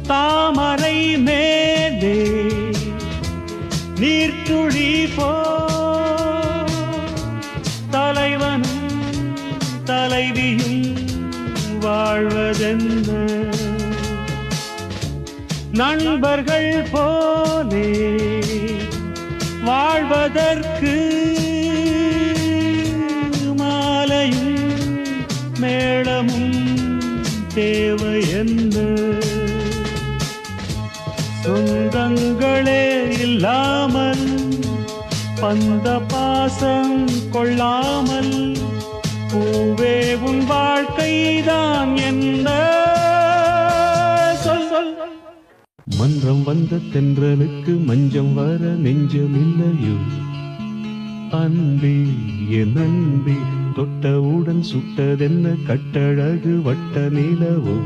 தாமரை மேலே நீர்த்துளி போ தலைவனும் தலைவியும் வாழ்வதென்ன நண்பர்கள் போலே வாழ்வதற்கு மாலையும் மேளமும் தேவை என்ன சொந்தங்களே இல்லாமல் பந்த பாசம் கொள்ளாமல் பூவே உன் வாழ்க்கைதான் என்ன சொல் சொல் மன்றம் வந்த தென்றலுக்கு மஞ்சம் வர நெஞ்சமில்லையோ அன்பே என் அன்பே தொட்டவுடன் சுட்டதென்ன கட்டழகு வட்ட நிலவோ